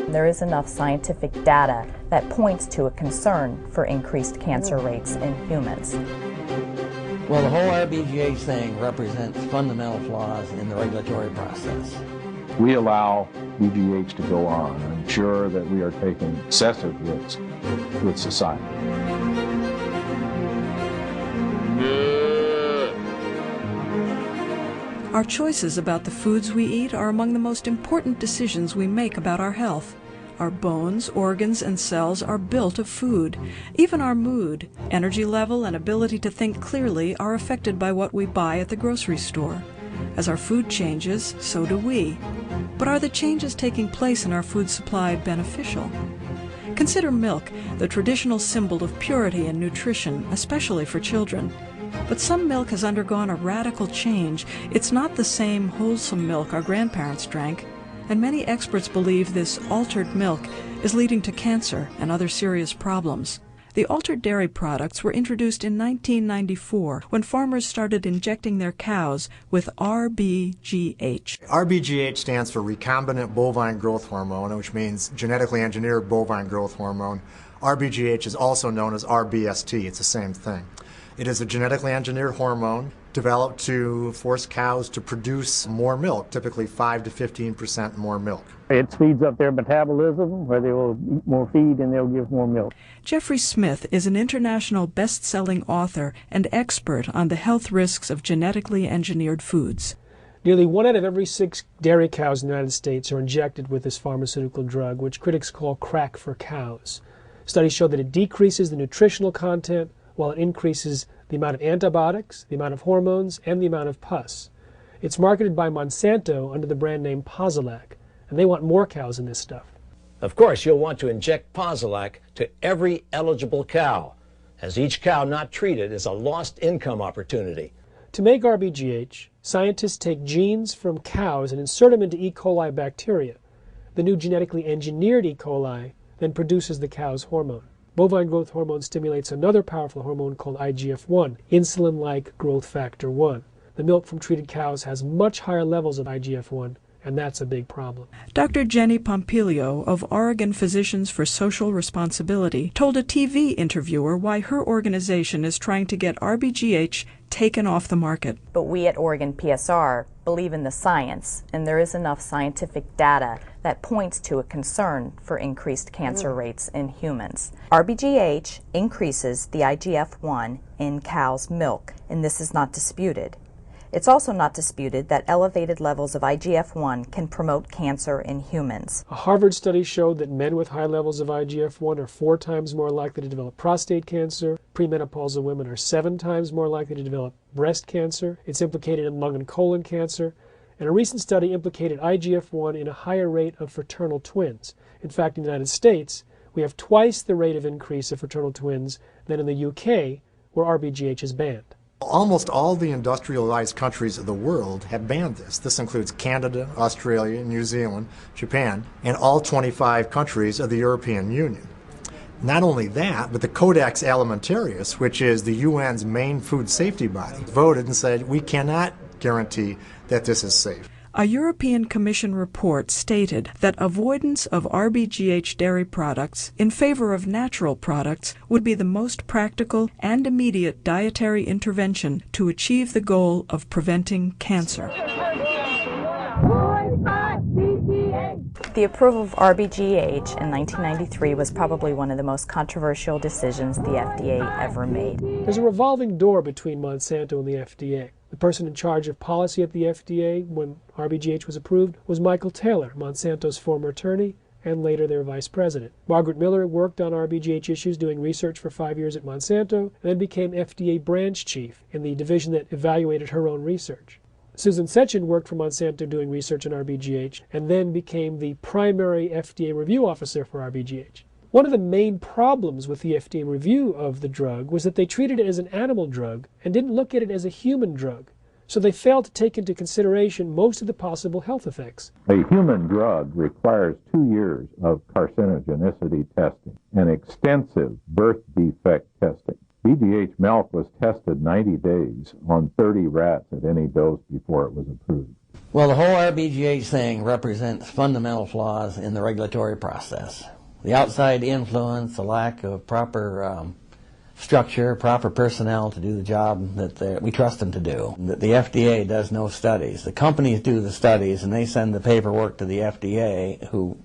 There is enough scientific data that points to a concern for increased cancer rates in humans. Well, the whole RBGH thing represents fundamental flaws in the regulatory process. We allow BGH to go on and ensure that we are taking excessive risks with society. Our choices about the foods we eat are among the most important decisions we make about our health. Our bones, organs, and cells are built of food. Even our mood, energy level, and ability to think clearly are affected by what we buy at the grocery store. As our food changes, so do we. But are the changes taking place in our food supply beneficial? Consider milk, the traditional symbol of purity and nutrition, especially for children. But some milk has undergone a radical change. It's not the same wholesome milk our grandparents drank, and many experts believe this altered milk is leading to cancer and other serious problems. The altered dairy products were introduced in 1994 when farmers started injecting their cows with RBGH. RBGH stands for recombinant bovine growth hormone, which means genetically engineered bovine growth hormone. RBGH is also known as RBST. It's the same thing. It is a genetically engineered hormone developed to force cows to produce more milk, typically 5 to 15% more milk. It speeds up their metabolism, where they will eat more feed and they'll give more milk. Jeffrey Smith is an international best-selling author and expert on the health risks of genetically engineered foods. Nearly 1 out of every 6 dairy cows in the United States are injected with this pharmaceutical drug, which critics call crack for cows. Studies show that it decreases the nutritional content while it increases the amount of antibiotics, the amount of hormones, and the amount of pus. It's marketed by Monsanto under the brand name Posilac, and they want more cows in this stuff. Of course, you'll want to inject Posilac to every eligible cow, as each cow not treated is a lost income opportunity. To make RBGH, scientists take genes from cows and insert them into E. coli bacteria. The new genetically engineered E. coli then produces the cow's hormone. Bovine growth hormone stimulates another powerful hormone called IGF-1, insulin-like growth factor 1. The milk from treated cows has much higher levels of IGF-1, and that's a big problem. Dr. Jenny Pompilio of Oregon Physicians for Social Responsibility told a TV interviewer why her organization is trying to get RBGH taken off the market. But we at Oregon PSR believe in the science, and there is enough scientific data that points to a concern for increased cancer rates in humans. RBGH increases the IGF-1 in cow's milk, and this is not disputed. It's also not disputed that elevated levels of IGF-1 can promote cancer in humans. A Harvard study showed that men with high levels of IGF-1 are 4 times more likely to develop prostate cancer. Premenopausal women are 7 times more likely to develop breast cancer. It's implicated in lung and colon cancer. And a recent study implicated IGF-1 in a higher rate of fraternal twins. In fact, in the United States, we have twice the rate of increase of fraternal twins than in the UK, where RBGH is banned. Almost all the industrialized countries of the world have banned this. This includes Canada, Australia, New Zealand, Japan, and all 25 countries of the European Union. Not only that, but the Codex Alimentarius, which is the UN's main food safety body, voted and said we cannot guarantee that this is safe. A European Commission report stated that avoidance of RBGH dairy products in favor of natural products would be the most practical and immediate dietary intervention to achieve the goal of preventing cancer. The approval of RBGH in 1993 was probably one of the most controversial decisions the FDA ever made. There's a revolving door between Monsanto and the FDA. The person in charge of policy at the FDA when RBGH was approved was Michael Taylor, Monsanto's former attorney and later their vice president. Margaret Miller worked on RBGH issues doing research for 5 years at Monsanto and then became FDA branch chief in the division that evaluated her own research. Susan Sechin worked for Monsanto doing research on RBGH and then became the primary FDA review officer for RBGH. One of the main problems with the FDA review of the drug was that they treated it as an animal drug and didn't look at it as a human drug. So they failed to take into consideration most of the possible health effects. A human drug requires 2 years of carcinogenicity testing and extensive birth defect testing. BGH milk was tested 90 days on 30 rats at any dose before it was approved. Well, the whole RBGH thing represents fundamental flaws in the regulatory process. The outside influence, the lack of proper structure, proper personnel to do the job that we trust them to do. The FDA does no studies. The companies do the studies, and they send the paperwork to the FDA, who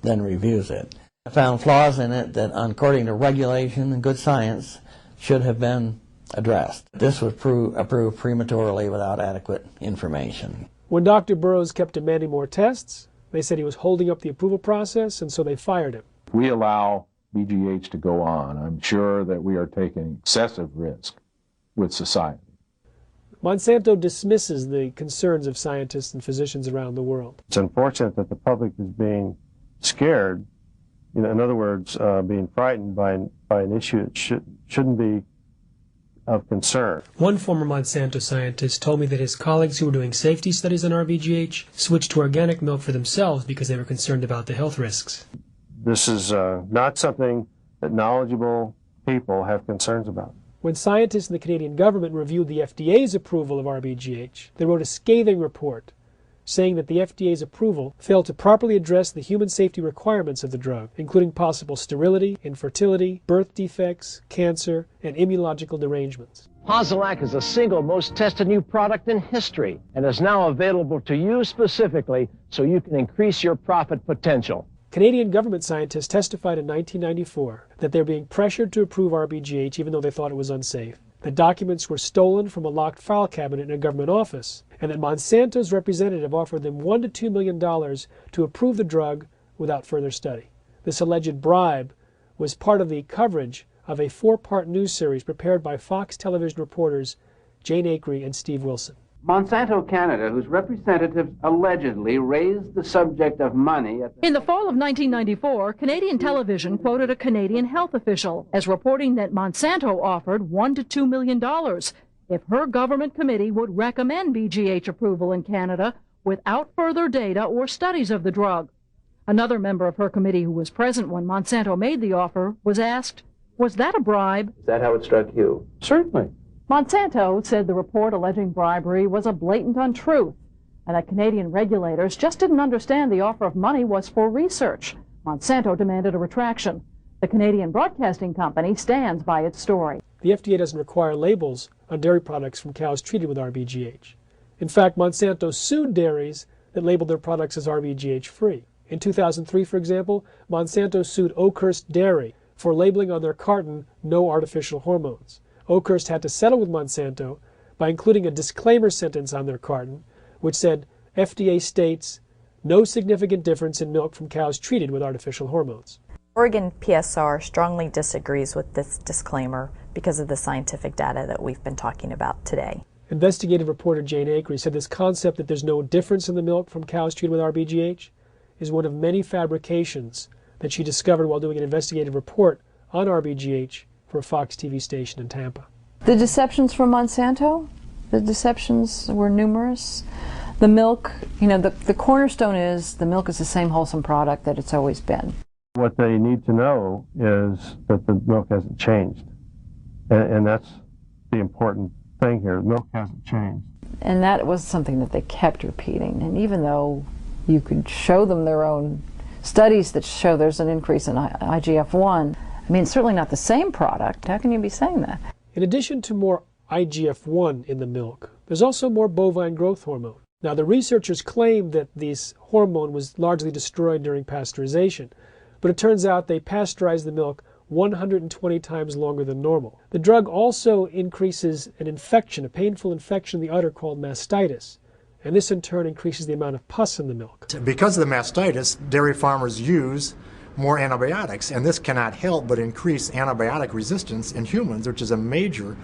then reviews it. I found flaws in it that, according to regulation and good science, should have been addressed. This was approved prematurely without adequate information. When Dr. Burroughs kept demanding more tests, they said he was holding up the approval process, and so they fired him. If we allow BGH to go on, I'm sure that we are taking excessive risk with society. Monsanto dismisses the concerns of scientists and physicians around the world. It's unfortunate that the public is being scared, in other words, being frightened by an issue that shouldn't be of concern. One former Monsanto scientist told me that his colleagues who were doing safety studies on RBGH switched to organic milk for themselves because they were concerned about the health risks. This is not something that knowledgeable people have concerns about. When scientists in the Canadian government reviewed the FDA's approval of RBGH, they wrote a scathing report saying that the FDA's approval failed to properly address the human safety requirements of the drug, including possible sterility, infertility, birth defects, cancer, and immunological derangements. Posilac is the single most tested new product in history and is now available to you specifically so you can increase your profit potential. Canadian government scientists testified in 1994 that they were being pressured to approve RBGH even though they thought it was unsafe. The documents were stolen from a locked file cabinet in a government office, and that Monsanto's representative offered them $1 to $2 million to approve the drug without further study. This alleged bribe was part of the coverage of a 4-part news series prepared by Fox television reporters Jane Acree and Steve Wilson. Monsanto Canada, whose representatives allegedly raised the subject of money at In the fall of 1994, Canadian television quoted a Canadian health official as reporting that Monsanto offered $1 to $2 million if her government committee would recommend BGH approval in Canada without further data or studies of the drug. Another member of her committee who was present when Monsanto made the offer was asked, "Was that a bribe?" Is that how it struck you? Certainly. Monsanto said the report alleging bribery was a blatant untruth and that Canadian regulators just didn't understand the offer of money was for research. Monsanto demanded a retraction. The Canadian Broadcasting Company stands by its story. The FDA doesn't require labels on dairy products from cows treated with RBGH. In fact, Monsanto sued dairies that labeled their products as RBGH-free. In 2003, for example, Monsanto sued Oakhurst Dairy for labeling on their carton "no artificial hormones." Oakhurst had to settle with Monsanto by including a disclaimer sentence on their carton, which said, FDA states, no significant difference in milk from cows treated with artificial hormones. Oregon PSR strongly disagrees with this disclaimer because of the scientific data that we've been talking about today. Investigative reporter Jane Acree said this concept that there's no difference in the milk from cows treated with RBGH is one of many fabrications that she discovered while doing an investigative report on RBGH for a Fox TV station in Tampa. The deceptions from Monsanto, the deceptions were numerous. The milk, the cornerstone is the milk is the same wholesome product that it's always been. What they need to know is that the milk hasn't changed. And that's the important thing here. The milk hasn't changed. And that was something that they kept repeating. And even though you could show them their own studies that show there's an increase in IGF-1, I mean, it's certainly not the same product. How can you be saying that? In addition to more IGF-1 in the milk, there's also more bovine growth hormone. Now, the researchers claimed that this hormone was largely destroyed during pasteurization, but it turns out they pasteurized the milk 120 times longer than normal. The drug also increases an infection, a painful infection in the udder called mastitis, and this in turn increases the amount of pus in the milk. Because of the mastitis, dairy farmers use more antibiotics, and this cannot help but increase antibiotic resistance in humans, which is a major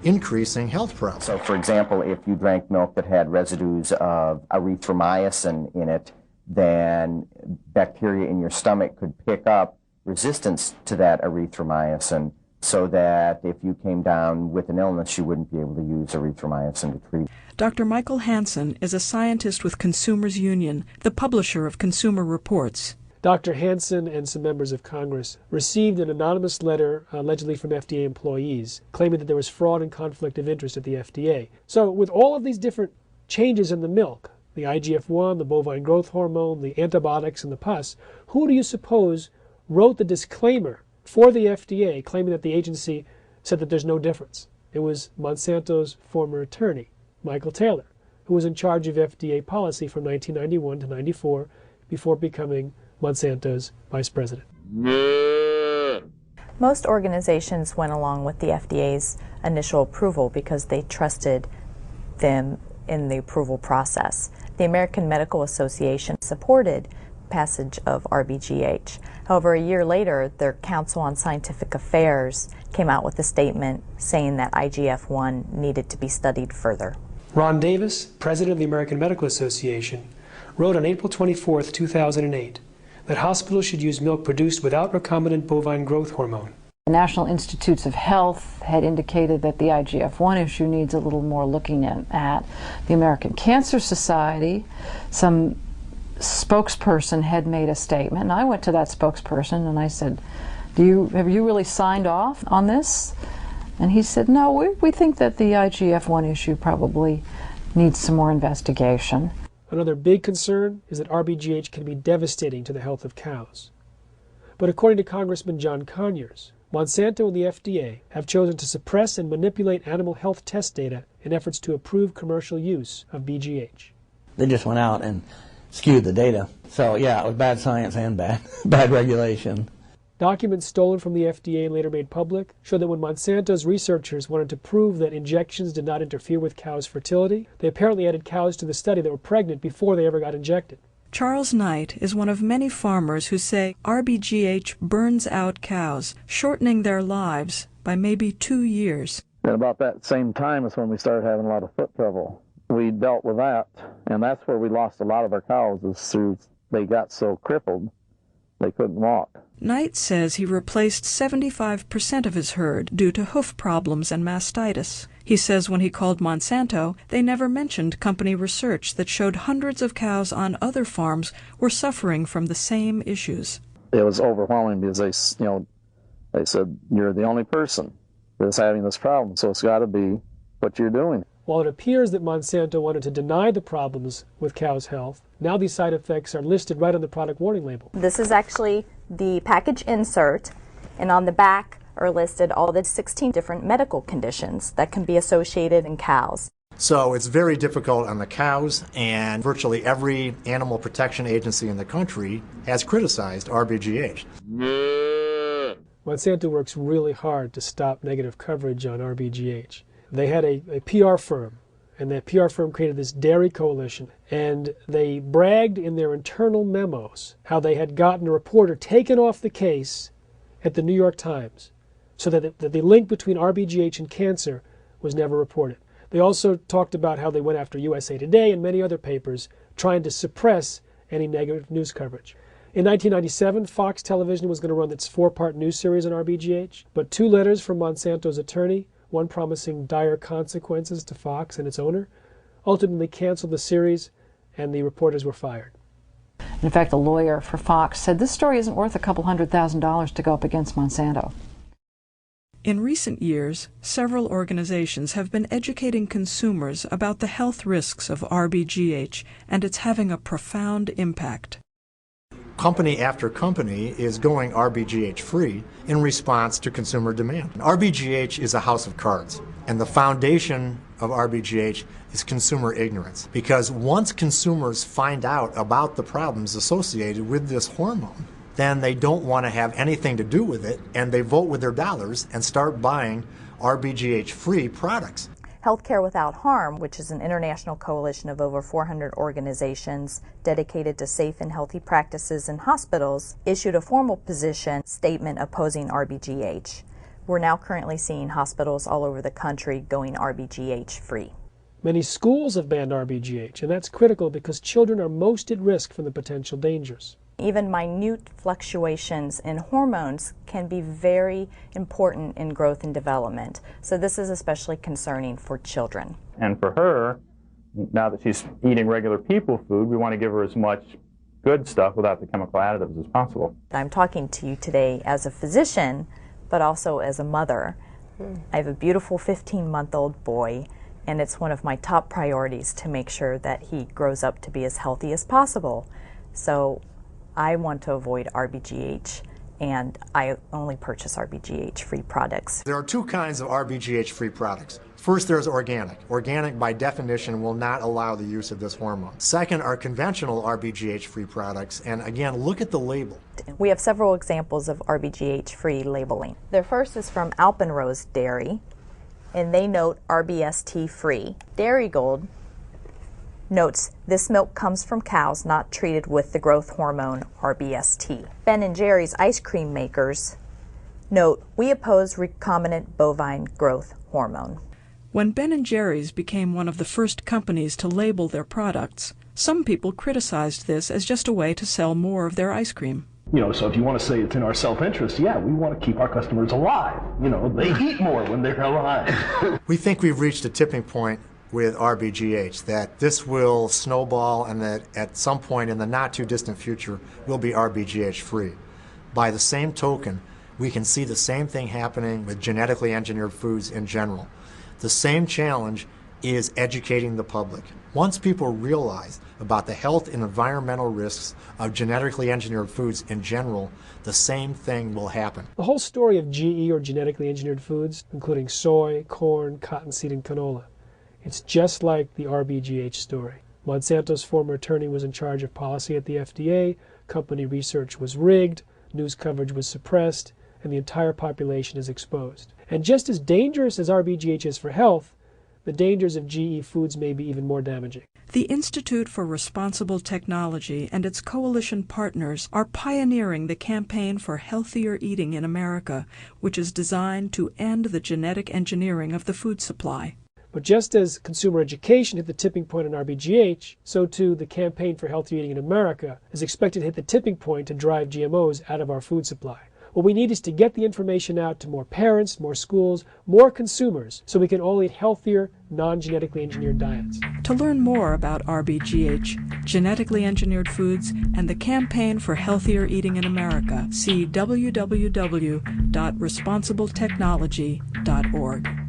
increasing health problem. So, for example, if you drank milk that had residues of erythromycin in it, then bacteria in your stomach could pick up resistance to that erythromycin, so that if you came down with an illness, you wouldn't be able to use erythromycin to treat. Dr. Michael Hansen is a scientist with Consumers Union, the publisher of Consumer Reports. Dr. Hansen and some members of Congress received an anonymous letter, allegedly from FDA employees, claiming that there was fraud and conflict of interest at the FDA. So with all of these different changes in the milk, the IGF-1, the bovine growth hormone, the antibiotics, and the pus, who do you suppose wrote the disclaimer for the FDA claiming that the agency said that there's no difference? It was Monsanto's former attorney, Michael Taylor, who was in charge of FDA policy from 1991 to 94 before becoming Monsanto's vice president. Most organizations went along with the FDA's initial approval because they trusted them in the approval process. The American Medical Association supported passage of RBGH. However, a year later, their Council on Scientific Affairs came out with a statement saying that IGF-1 needed to be studied further. Ron Davis, president of the American Medical Association, wrote on April 24, 2008, that hospitals should use milk produced without recombinant bovine growth hormone. The National Institutes of Health had indicated that the IGF-1 issue needs a little more looking at. The American Cancer Society, some spokesperson had made a statement, and I went to that spokesperson and I said, have you really signed off on this? And he said, no, we think that the IGF-1 issue probably needs some more investigation. Another big concern is that RBGH can be devastating to the health of cows. But according to Congressman John Conyers, Monsanto and the FDA have chosen to suppress and manipulate animal health test data in efforts to approve commercial use of BGH. They just went out and skewed the data. So yeah, it was bad science and bad regulation. Documents stolen from the FDA and later made public show that when Monsanto's researchers wanted to prove that injections did not interfere with cows' fertility, they apparently added cows to the study that were pregnant before they ever got injected. Charles Knight is one of many farmers who say RBGH burns out cows, shortening their lives by maybe 2 years. And about that same time is when we started having a lot of foot trouble. We dealt with that, and that's where we lost a lot of our cows, is through they got so crippled they couldn't walk. Knight says he replaced 75% of his herd due to hoof problems and mastitis. He says when he called Monsanto, they never mentioned company research that showed hundreds of cows on other farms were suffering from the same issues. It was overwhelming because they said, you're the only person that's having this problem, so it's got to be what you're doing. While it appears that Monsanto wanted to deny the problems with cows' health, now these side effects are listed right on the product warning label. This is actually the package insert, and on the back are listed all the 16 different medical conditions that can be associated in cows. So it's very difficult on the cows, and virtually every animal protection agency in the country has criticized RBGH. Monsanto works really hard to stop negative coverage on RBGH. They had a PR firm, and that PR firm created this dairy coalition, and they bragged in their internal memos how they had gotten a reporter taken off the case at the New York Times, so that the link between RBGH and cancer was never reported. They also talked about how they went after USA Today and many other papers trying to suppress any negative news coverage. In 1997, Fox Television was going to run its 4-part news series on RBGH, but 2 letters from Monsanto's attorney, one promising dire consequences to Fox and its owner, ultimately canceled the series, and the reporters were fired. In fact, the lawyer for Fox said this story isn't worth a couple $100,000 to go up against Monsanto. In recent years, several organizations have been educating consumers about the health risks of RBGH, and it's having a profound impact. Company after company is going RBGH free in response to consumer demand. RBGH is a house of cards, and the foundation of RBGH is consumer ignorance. Because once consumers find out about the problems associated with this hormone, then they don't want to have anything to do with it, and they vote with their dollars and start buying RBGH free products. Healthcare Without Harm, which is an international coalition of over 400 organizations dedicated to safe and healthy practices in hospitals, issued a formal position statement opposing RBGH. We're now currently seeing hospitals all over the country going RBGH free. Many schools have banned RBGH, and that's critical because children are most at risk from the potential dangers. Even minute fluctuations in hormones can be very important in growth and development. So this is especially concerning for children. And for her, now that she's eating regular people food, we want to give her as much good stuff without the chemical additives as possible. I'm talking to you today as a physician, but also as a mother. I have a beautiful 15-month-old boy, and it's one of my top priorities to make sure that he grows up to be as healthy as possible. So I want to avoid RBGH, and I only purchase RBGH-free products. There are two kinds of RBGH-free products. First, there's organic. Organic, by definition, will not allow the use of this hormone. Second are conventional RBGH-free products, and again, look at the label. We have several examples of RBGH-free labeling. The first is from Alpenrose Dairy, and they note RBST-free. Dairy Gold notes this milk comes from cows not treated with the growth hormone RBST. Ben & Jerry's ice cream makers note we oppose recombinant bovine growth hormone. When Ben & Jerry's became one of the first companies to label their products, some people criticized this as just a way to sell more of their ice cream. You know, so if you want to say it's in our self-interest, yeah, we want to keep our customers alive. You know, they eat more when they're alive. We think we've reached a tipping point with RBGH, that this will snowball and that at some point in the not too distant future we'll be RBGH free. By the same token, we can see the same thing happening with genetically engineered foods in general. The same challenge is educating the public. Once people realize about the health and environmental risks of genetically engineered foods in general, the same thing will happen. The whole story of GE, or genetically engineered foods, including soy, corn, cottonseed, and canola, it's just like the RBGH story. Monsanto's former attorney was in charge of policy at the FDA, company research was rigged, news coverage was suppressed, and the entire population is exposed. And just as dangerous as RBGH is for health, the dangers of GE foods may be even more damaging. The Institute for Responsible Technology and its coalition partners are pioneering the campaign for healthier eating in America, which is designed to end the genetic engineering of the food supply. But just as consumer education hit the tipping point on RBGH, so too the campaign for healthy eating in America is expected to hit the tipping point to drive GMOs out of our food supply. What we need is to get the information out to more parents, more schools, more consumers, so we can all eat healthier, non-genetically engineered diets. To learn more about RBGH, genetically engineered foods, and the campaign for healthier eating in America, see www.responsibletechnology.org.